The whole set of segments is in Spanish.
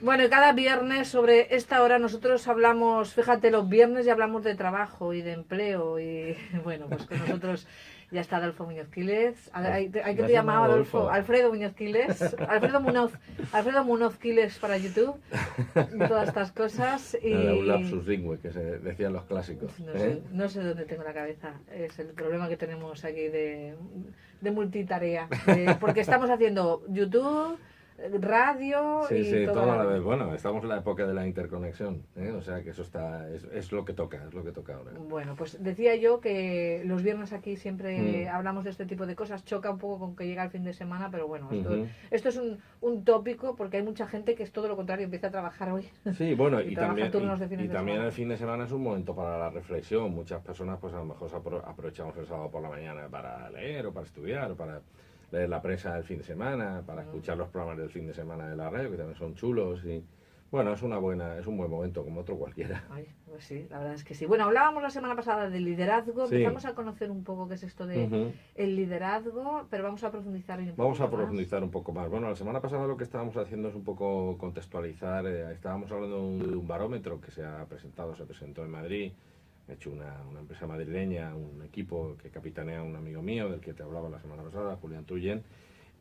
Bueno, y cada viernes sobre esta hora nosotros hablamos, fíjate, los viernes ya hablamos de trabajo y de empleo y bueno, pues con nosotros ya está Adolfo Muñoz Quiles. ¿Hay que ¿Me te has llamaba llamado Adolfo? Adolfo? Alfredo Muñoz Quiles, Alfredo Muñoz Quiles para YouTube y todas estas cosas Nada, un y lapsus lingüe que se decían los clásicos. no sé dónde tengo la cabeza. Es el problema que tenemos aquí de multitarea, porque estamos haciendo YouTube, radio Sí, y sí, todo a todo a la la vez. vez. Bueno, estamos en la época de la interconexión, ¿eh? O sea que eso es lo que toca, es lo que toca ahora. Bueno, pues decía yo que los viernes aquí siempre Mm, hablamos de este tipo de cosas. Choca un poco con que llega el fin de semana, pero bueno, ujú. esto es un tópico porque hay mucha gente que es todo lo contrario, empieza a trabajar hoy Sí, bueno, y trabaja turnos de y fines de también semana. el fin de semana es un momento para la reflexión. Muchas personas, pues a lo mejor aprovechamos el sábado por la mañana para leer o para estudiar o para leer la prensa del fin de semana, para escuchar los programas del fin de semana de la radio, que también son chulos. Y bueno, es un buen momento, como otro cualquiera. Ay, pues sí, la verdad es que sí. Bueno, hablábamos la semana pasada del liderazgo, Sí. empezamos a conocer un poco qué es esto de Ujú. el liderazgo, pero vamos a profundizar hoy un Vamos a poquito más. profundizar un poco más. Bueno, la semana pasada lo que estábamos haciendo es un poco contextualizar. Estábamos hablando de un barómetro que se presentó en Madrid. Ha hecho una empresa madrileña, un equipo que capitanea un amigo mío, del que te hablaba la semana pasada, Julián Truyen.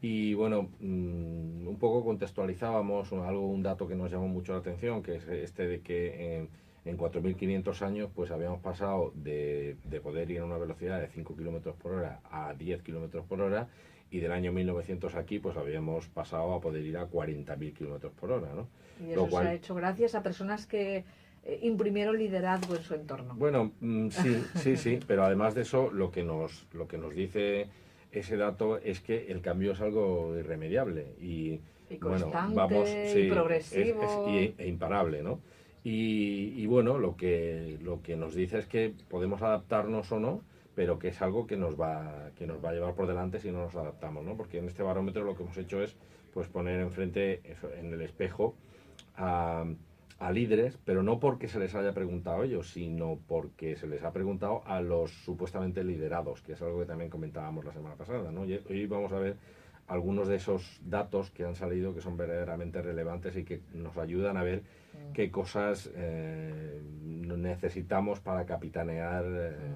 Y bueno, un poco contextualizábamos un dato que nos llamó mucho la atención, que es este de que en 4.500 años pues habíamos pasado de poder ir a una velocidad de 5 kilómetros por hora a 10 kilómetros por hora, y del año 1900 aquí pues habíamos pasado a poder ir a 40.000 kilómetros por hora, ¿no? Y Lo eso se ha cual, hecho gracias a personas que imprimieron liderazgo en su entorno. bueno, sí, sí, sí, pero además de eso, lo que nos dice ese dato es que el cambio es algo irremediable y, Y bueno, vamos, constante, y sí, progresivo. imparable, ¿no? Y bueno, lo que nos dice es que podemos adaptarnos o no, pero que es algo que nos va a llevar por delante si no nos adaptamos, ¿no? Porque en este barómetro lo que hemos hecho es pues poner enfrente, en el espejo, a líderes, pero no porque se les haya preguntado a ellos, sino porque se les ha preguntado a los supuestamente liderados, que es algo que también comentábamos la semana pasada, ¿no? Y hoy vamos a ver algunos de esos datos que han salido que son verdaderamente relevantes y que nos ayudan a ver qué cosas necesitamos para capitanear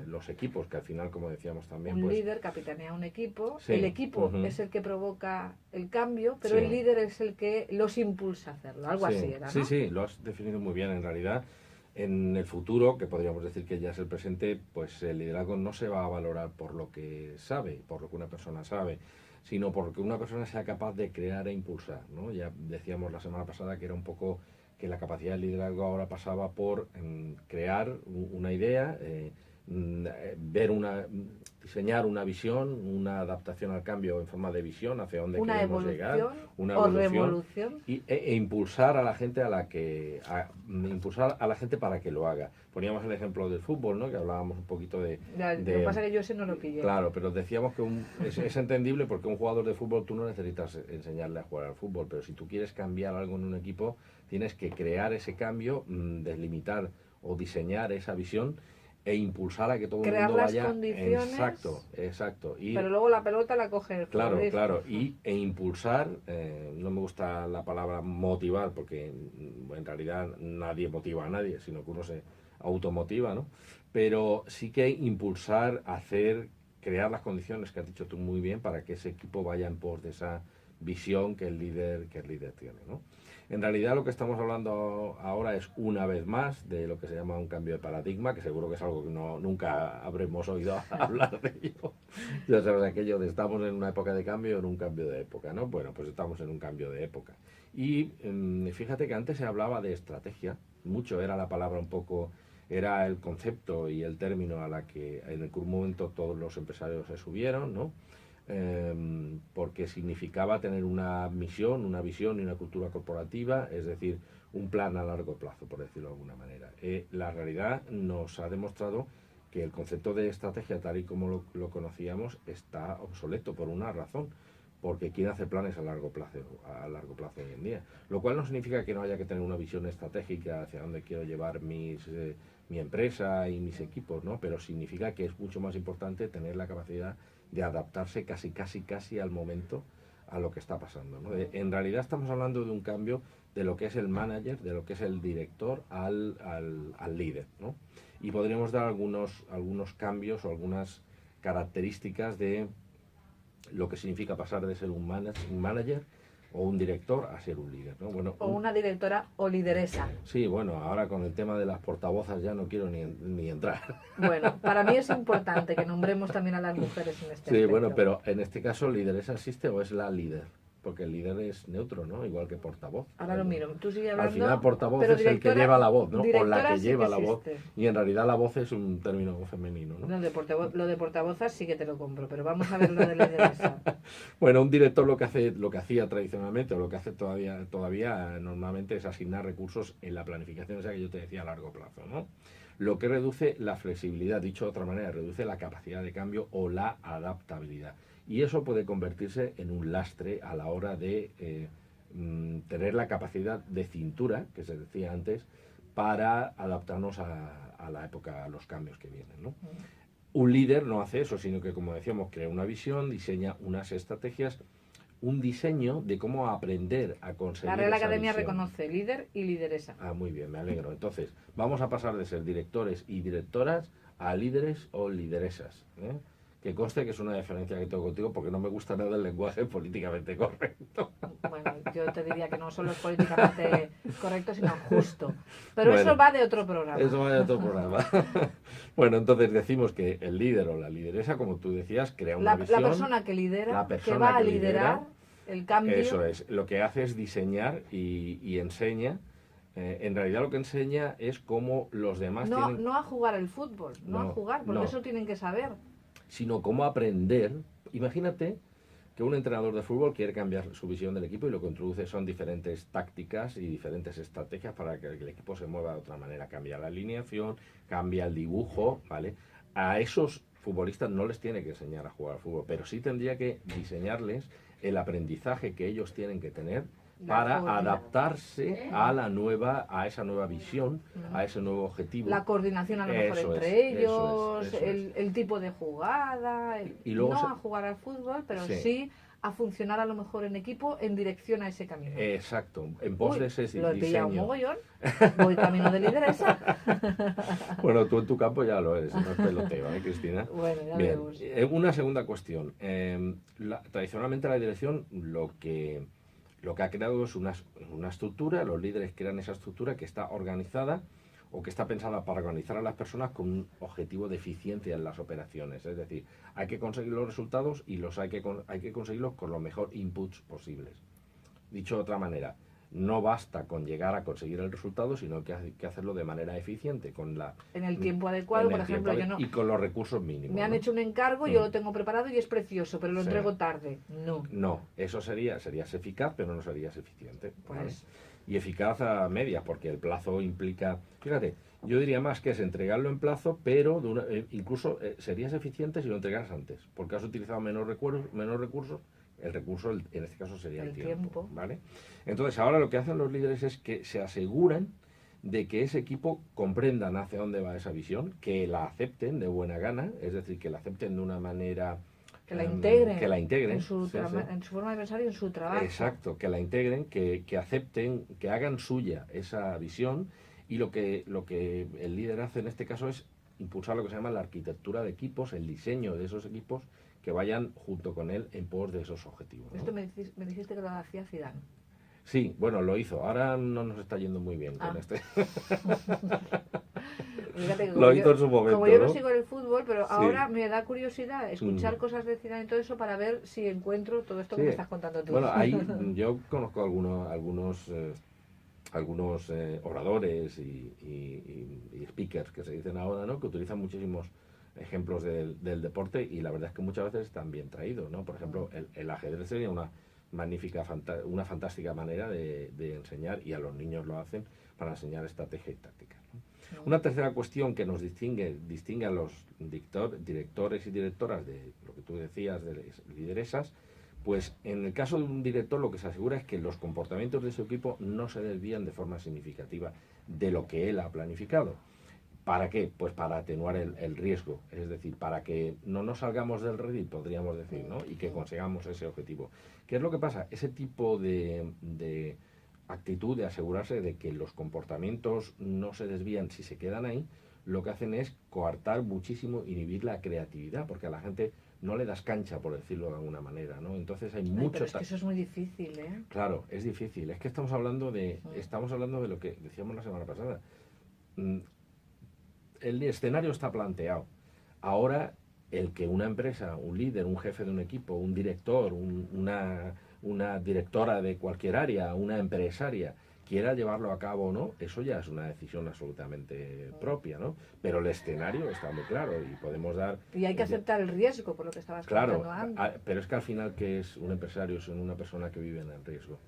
los equipos, que al final, como decíamos también, Un pues líder capitanea un equipo, sí, el equipo es el que provoca el cambio, pero el líder es el que los impulsa a hacerlo, algo así era, ¿no? Sí, sí, lo has definido muy bien. En realidad, en el futuro, que podríamos decir que ya es el presente, pues el liderazgo no se va a valorar por lo que sabe, por lo que una persona sabe, sino por lo que una persona sea capaz de crear e impulsar, ¿no? Ya decíamos la semana pasada que era un poco que la capacidad de liderazgo ahora pasaba por crear una idea, ver diseñar una visión, una adaptación al cambio en forma de visión hacia dónde Una queremos llegar, evolución una o evolución, revolución. e impulsar a la gente impulsar a la gente para que lo haga. Poníamos el ejemplo del fútbol, ¿no? Que hablábamos un poquito Lo que pasa es que yo ese no lo pillé. claro, pero decíamos que es entendible porque un jugador de fútbol tú no necesitas enseñarle a jugar al fútbol, pero si tú quieres cambiar algo en un equipo, tienes que crear ese cambio, delimitar o diseñar esa visión e impulsar a que todo el Crear mundo las vaya. condiciones. Exacto, exacto. Pero luego la pelota la coge el Claro, futbolista. claro, e impulsar, no me gusta la palabra motivar, porque en realidad nadie motiva a nadie, sino que uno se automotiva, ¿no? Pero sí que impulsar, crear las condiciones que has dicho tú muy bien para que ese equipo vaya en pos de esa visión que el líder tiene, ¿no? En realidad lo que estamos hablando ahora es una vez más de lo que se llama un cambio de paradigma, que seguro que es algo que nunca habremos oído hablar de ello. Ya sabes, aquello de estamos en una época de cambio o en un cambio de época, ¿no? Bueno, pues estamos en un cambio de época. Y fíjate que antes se hablaba de estrategia, mucho era la palabra un poco, era el concepto y el término a la que en algún momento todos los empresarios se subieron, ¿no? Porque significaba tener una misión, una visión y una cultura corporativa, es decir, un plan a largo plazo, por decirlo de alguna manera. La realidad nos ha demostrado que el concepto de estrategia, tal y como lo conocíamos, está obsoleto por una razón, porque quién hace planes a largo plazo hoy en día. Lo cual no significa que no haya que tener una visión estratégica hacia dónde quiero llevar mi empresa y mis equipos, ¿no? Pero significa que es mucho más importante tener la capacidad de adaptarse casi al momento a lo que está pasando, ¿no? En realidad estamos hablando de un cambio de lo que es el manager, de lo que es el director al líder, ¿no? Y podríamos dar algunos cambios o algunas características de lo que significa pasar de ser un manager o un director a ser un líder, ¿no? Bueno, O una directora o lideresa. sí, bueno, ahora con el tema de las portavozas ya no quiero ni entrar. Bueno, para mí es importante que nombremos también a las mujeres en este Sí, aspecto. bueno, pero en este caso, ¿lideresa existe o es la líder? Porque el líder es neutro, ¿no? Igual que portavoz. Ahora lo miro. Tú sigue hablando. Al final, portavoz pero es el que lleva la voz, ¿no? O la directora que sí lleva la voz. existe. Y en realidad la voz es un término femenino, ¿no? No, lo de portavozas sí que te lo compro, pero vamos a ver lo de lideresa. Bueno, un director lo que hacía tradicionalmente, o lo que hace todavía normalmente es asignar recursos en la planificación esa que yo te decía a largo plazo, ¿no? Lo que reduce la flexibilidad, dicho de otra manera, reduce la capacidad de cambio o la adaptabilidad. Y eso puede convertirse en un lastre a la hora de tener la capacidad de cintura, que se decía antes, para adaptarnos a la época, a los cambios que vienen, ¿no? Un líder no hace eso, sino que, como decíamos, crea una visión, diseña unas estrategias, un diseño de cómo aprender a conseguir La Real esa Academia visión. reconoce líder y lideresa. Ah, muy bien, me alegro. Entonces, vamos a pasar de ser directores y directoras a líderes o lideresas, ¿eh? Que conste que es una diferencia que tengo contigo porque no me gusta nada el lenguaje políticamente correcto. Bueno, yo te diría que no solo es políticamente correcto, sino justo. Pero Bueno, eso va de otro programa. Eso va de otro programa. Bueno, entonces decimos que el líder o la lideresa, como tú decías, crea una La visión. persona que lidera, la persona que va a que liderar lidera, el cambio. Eso es, lo que hace es diseñar y enseña. En realidad lo que enseña es cómo los demás No, tienen, no a jugar el fútbol, no a jugar, porque no. eso tienen que saber. Sino cómo aprender. Imagínate que un entrenador de fútbol quiere cambiar su visión del equipo y lo que introduce son diferentes tácticas y diferentes estrategias para que el equipo se mueva de otra manera. Cambia la alineación, cambia el dibujo, ¿vale? A esos futbolistas no les tiene que enseñar a jugar al fútbol, pero sí tendría que diseñarles el aprendizaje que ellos tienen que tener para adaptarse a esa nueva visión, a ese nuevo objetivo. La coordinación a lo mejor Eso entre es, ellos, eso es. el tipo de jugada, Y luego no a jugar al fútbol, pero Sí. sí a funcionar a lo mejor en equipo en dirección a ese camino. Exacto, en pos de ese Lo he pillado un diseño. mogollón, voy camino de lideresa. Bueno, tú en tu campo ya lo eres, no es peloteo, ¿eh, Cristina? Bueno, ya Bien, vemos. una segunda cuestión. Tradicionalmente la dirección lo que ha creado es una estructura, los líderes crean esa estructura que está organizada o que está pensada para organizar a las personas con un objetivo de eficiencia en las operaciones. Es decir, hay que conseguir los resultados y hay que conseguirlos con los mejores inputs posibles. Dicho de otra manera, no basta con llegar a conseguir el resultado, sino que hay que hacerlo de manera eficiente, en el tiempo adecuado, por ejemplo, yo no. Y con los recursos mínimos. Me han hecho un encargo, yo lo tengo preparado y es precioso, pero lo entrego tarde. No. No, eso serías eficaz, pero no serías eficiente. Pues. ¿Vale? Y eficaz a medias, porque el plazo implica. Fíjate, yo diría más que es entregarlo en plazo, pero incluso serías eficiente si lo entregaras antes, porque has utilizado menos recursos. El recurso, en este caso, sería el tiempo, ¿vale? Entonces, ahora lo que hacen los líderes es que se aseguran de que ese equipo comprendan hacia dónde va esa visión, que la acepten de buena gana, es decir, que la acepten de una manera... Que la integren. Que la integren. En su forma de pensar y en su trabajo. Exacto, que la integren, que acepten, que hagan suya esa visión, y lo que el líder hace en este caso es impulsar lo que se llama la arquitectura de equipos, el diseño de esos equipos que vayan junto con él en pos de esos objetivos, ¿no? Esto me dijiste que lo hacía Zidane. Sí, bueno, lo hizo. Ahora no nos está yendo muy bien con este. Fíjate que lo hizo en su momento, como yo no ¿no? sigo el fútbol, pero Sí. ahora me da curiosidad escuchar cosas de Zidane y todo eso para ver si encuentro todo esto que Sí. me estás contando tú. Bueno, ahí yo conozco algunos oradores y speakers que se dicen ahora, ¿no? Que utilizan muchísimos ejemplos del deporte y la verdad es que muchas veces están bien traídos, ¿no? Por ejemplo, el ajedrez sería una magnífica, una fantástica manera de enseñar, y a los niños lo hacen para enseñar estrategia y táctica, ¿no? Una tercera cuestión que nos distingue a los directores y directoras de lo que tú decías, de lideresas, pues en el caso de un director lo que se asegura es que los comportamientos de su equipo no se desvían de forma significativa de lo que él ha planificado. ¿Para qué? Pues para atenuar el riesgo, es decir, para que no nos salgamos del redil, podríamos decir, ¿no? Y que consigamos ese objetivo. ¿Qué es lo que pasa? Ese tipo de actitud de asegurarse de que los comportamientos no se desvían si se quedan ahí, lo que hacen es coartar muchísimo, inhibir la creatividad, porque a la gente no le das cancha, por decirlo de alguna manera, ¿no? Entonces hay mucho... Pero es que eso es muy difícil, ¿eh? Claro, es difícil. Es que estamos hablando de lo que decíamos la semana pasada. El escenario está planteado. Ahora, el que una empresa, un líder, un jefe de un equipo, un director, una directora de cualquier área, una empresaria, quiera llevarlo a cabo o no, eso ya es una decisión absolutamente propia, ¿no? Pero el escenario está muy claro y podemos dar... Y hay que aceptar el riesgo, por lo que estabas contando antes. Pero es que al final, ¿qué es un empresario? Es una persona que vive en el riesgo.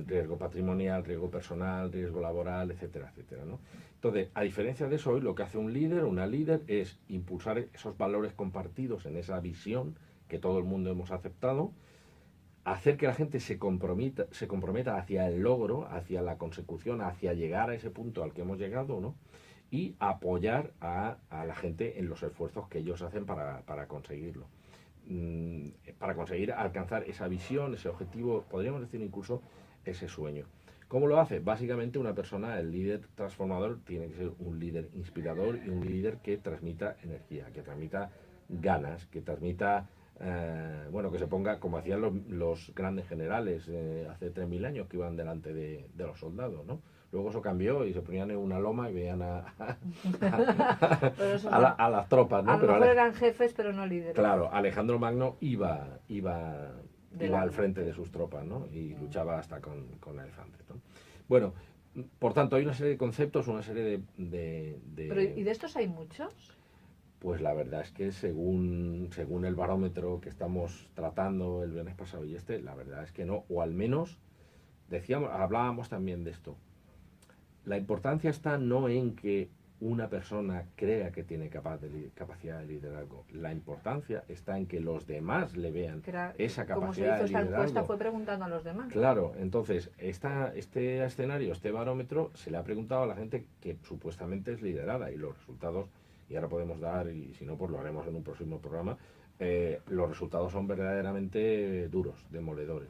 Riesgo patrimonial, riesgo personal, riesgo laboral, etcétera, etcétera, ¿no? Entonces, a diferencia de eso, hoy lo que hace un líder, una líder, es impulsar esos valores compartidos en esa visión que todo el mundo hemos aceptado, hacer que la gente se comprometa hacia el logro, hacia la consecución, hacia llegar a ese punto al que hemos llegado, ¿no? Y apoyar a la gente en los esfuerzos que ellos hacen para conseguirlo. Para conseguir alcanzar esa visión, ese objetivo, podríamos decir incluso ese sueño. ¿Cómo lo hace? Básicamente una persona, el líder transformador, tiene que ser un líder inspirador y un líder que transmita energía, que transmita ganas, que transmita... que se ponga como hacían los grandes generales hace 3000 años que iban delante de los soldados, ¿no? Luego eso cambió y se ponían en una loma y veían a las tropas, ¿no? A lo mejor eran jefes, pero no líderes. Claro, Alejandro Magno iba al frente de sus tropas, ¿no? Y luchaba hasta con elefantes, ¿no? Bueno, por tanto, hay una serie de conceptos, una serie de... Pero, ¿y de estos hay muchos? Pues la verdad es que según el barómetro que estamos tratando el viernes pasado y la verdad es que no, o al menos hablábamos también de esto. La importancia está no en que una persona crea que tiene capacidad de liderazgo. La importancia está en que los demás le vean esa capacidad de liderazgo. Como se hizo esta encuesta, fue preguntando a los demás. Claro, entonces este escenario, este barómetro, se le ha preguntado a la gente que supuestamente es liderada y los resultados... Y ahora podemos dar, y si no, pues lo haremos en un próximo programa, los resultados son verdaderamente duros, demoledores.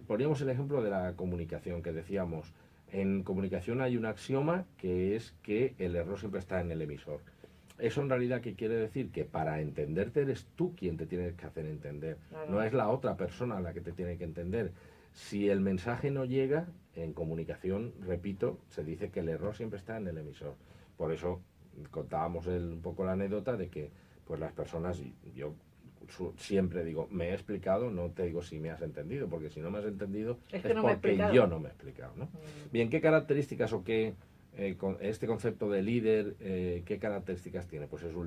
Poníamos el ejemplo de la comunicación, que decíamos, en comunicación hay un axioma que es que el error siempre está en el emisor. Eso en realidad, ¿qué quiere decir? Que para entenderte eres tú quien te tienes que hacer entender, claro. No es la otra persona la que te tiene que entender. Si el mensaje no llega, en comunicación, repito, se dice que el error siempre está en el emisor. Por eso... contábamos un poco la anécdota de que pues las personas, yo siempre digo, me he explicado, no te digo si me has entendido, porque si no me has entendido es no porque yo no me he explicado, ¿no? Bien, ¿qué características o qué con este concepto de líder, qué características tiene? Pues es un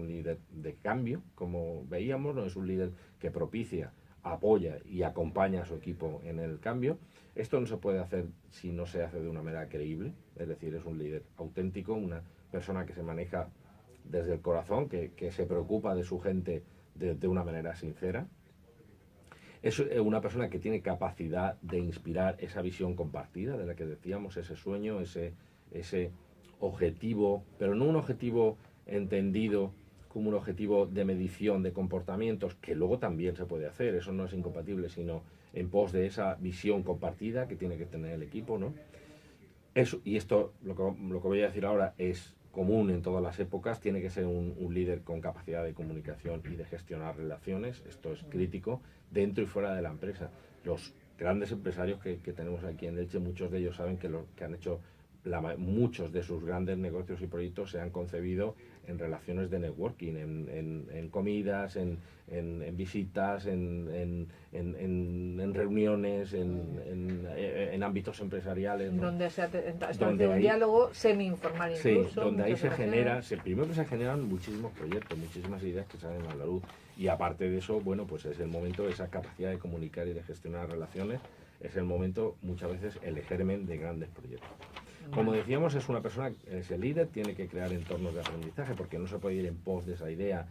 líder de cambio, como veíamos, no es un líder que propicia, apoya y acompaña a su equipo en el cambio. Esto no se puede hacer si no se hace de una manera creíble, es decir, es un líder auténtico, una persona que se maneja desde el corazón, que se preocupa de su gente de una manera sincera. Es una persona que tiene capacidad de inspirar esa visión compartida de la que decíamos, ese sueño, ese objetivo, pero no un objetivo entendido como un objetivo de medición de comportamientos, que luego también se puede hacer, eso no es incompatible, sino en pos de esa visión compartida que tiene que tener el equipo, ¿no? Eso, y esto, lo que voy a decir ahora, es común en todas las épocas, tiene que ser un líder con capacidad de comunicación y de gestionar relaciones, esto es crítico, dentro y fuera de la empresa. Los grandes empresarios que tenemos aquí en Elche, muchos de ellos saben que han hecho, muchos de sus grandes negocios y proyectos se han concebido en relaciones de networking, en comidas, en visitas, en reuniones, en ámbitos empresariales, ¿no? Donde se establece un diálogo semi-informal incluso. Sí, donde ahí primero que se generan muchísimos proyectos, muchísimas ideas que salen a la luz, y aparte de eso, bueno, pues es el momento, esa capacidad de comunicar y de gestionar relaciones, es el momento, muchas veces, el germen de grandes proyectos. Como decíamos, es una persona, es el líder, tiene que crear entornos de aprendizaje, porque no se puede ir en pos de esa idea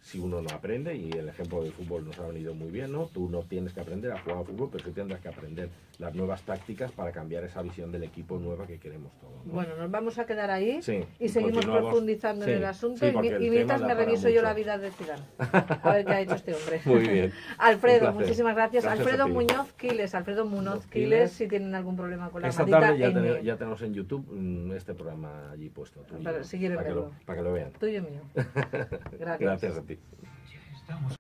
si uno no aprende, y el ejemplo del fútbol nos ha venido muy bien, ¿no? Tú no tienes que aprender a jugar al fútbol, pero sí tendrás que aprender las nuevas tácticas para cambiar esa visión del equipo nueva que queremos todos, ¿no? Bueno, nos vamos a quedar ahí Sí, y seguimos continuamos. profundizando Sí, en el asunto. sí, porque el y tema mientras da me para reviso yo mucho. la vida de Zidane. A ver qué ha hecho este hombre. Muy bien. Alfredo, Un placer. muchísimas gracias. Gracias Alfredo a ti. Muñoz Quiles. Alfredo Muñoz Quiles, si tienen algún problema con la Esta maldita tarde ñ. ya tenemos en YouTube este programa allí puesto. Tú y Para yo, si quieren para verlo. para que lo vean. Tuyo y mío. Gracias. Gracias a ti. Estamos